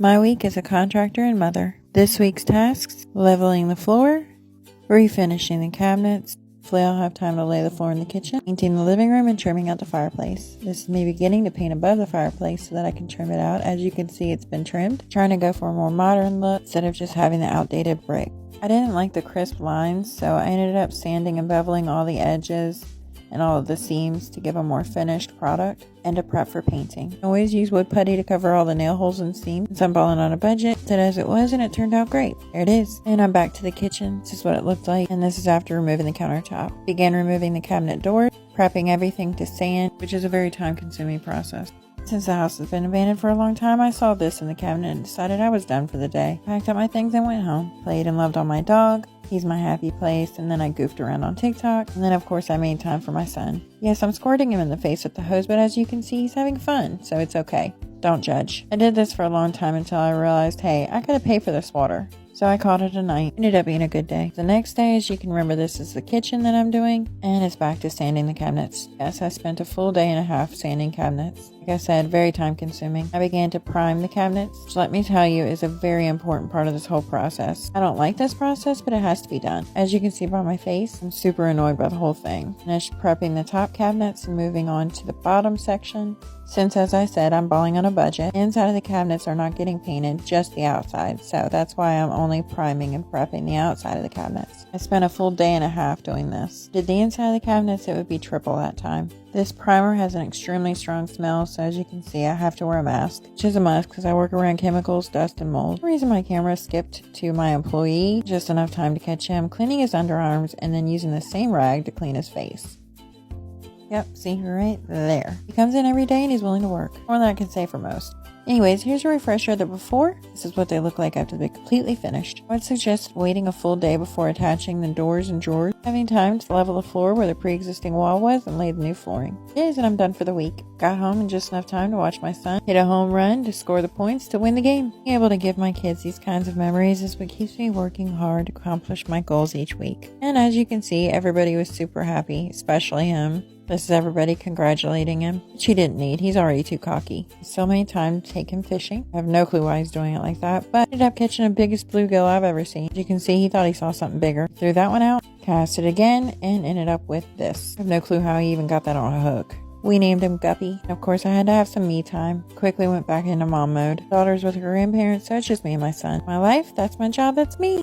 My week as a contractor and mother. This week's tasks: leveling the floor, refinishing the cabinets. Hopefully I'll have time to lay the floor in the kitchen, painting the living room, and trimming out the fireplace. This is me beginning to paint above the fireplace so that I can trim it out. As you can see, it's been trimmed. Trying to go for a more modern look instead of just having the outdated brick. I didn't like the crisp lines, so I ended up sanding and beveling all the edges and all of the seams to give a more finished product and to prep for painting. I always use wood putty to cover all the nail holes and seams since I'm balling on a budget. Did as it was and it turned out great. There it is. And I'm back to the kitchen. This is what it looked like, and this is after removing the countertop. Began removing the cabinet doors, prepping everything to sand, which is a very time-consuming process. Since the house has been abandoned for a long time, I saw this in the cabinet and decided I was done for the day. Packed up my things and went home. Played and loved on my dog. He's my happy place. And then I goofed around on TikTok. And then of course I made time for my son. Yes, I'm squirting him in the face with the hose, but as you can see, he's having fun. So it's okay. Don't judge. I did this for a long time until I realized, hey, I gotta pay for this water. So I called it a night. Ended up being a good day. The next day, as you can remember, this is the kitchen that I'm doing, and it's back to sanding the cabinets. Yes, I spent a full day and a half sanding cabinets. Like I said, very time consuming. I began to prime the cabinets, which let me tell you is a very important part of this whole process. I don't like this process, but it has to be done. As you can see by my face, I'm super annoyed by the whole thing. Finished prepping the top cabinets and moving on to the bottom section. Since, as I said, I'm balling on a budget, the inside of the cabinets are not getting painted, just the outside. So that's why I'm only priming and prepping the outside of the cabinets. I spent a full day and a half doing this. Did the inside of the cabinets, it would be triple that time. This primer has an extremely strong smell, so as you can see, I have to wear a mask, which is a must because I work around chemicals, dust, and mold. The reason my camera skipped to my employee, just enough time to catch him cleaning his underarms and then using the same rag to clean his face. Yep, see right there. He comes in every day and he's willing to work. More than I can say for most. Anyways, here's a refresher that before, this is what they look like after they're completely finished. I would suggest waiting a full day before attaching the doors and drawers, having time to level the floor where the pre-existing wall was and lay the new flooring. It is, and I'm done for the week. Got home in just enough time to watch my son hit a home run to score the points to win the game. Being able to give my kids these kinds of memories is what keeps me working hard to accomplish my goals each week. And as you can see, everybody was super happy, especially him. This is everybody congratulating him, which he didn't need. He's already too cocky. He still made time to take him fishing. I have no clue why he's doing it like that, but ended up catching the biggest bluegill I've ever seen. As you can see, he thought he saw something bigger. Threw that one out, cast it again, and ended up with this. I have no clue how he even got that on a hook. We named him Guppy. Of course, I had to have some me time. Quickly went back into mom mode. Daughter's with her grandparents, so it's just me and my son. My life, that's my job, that's me.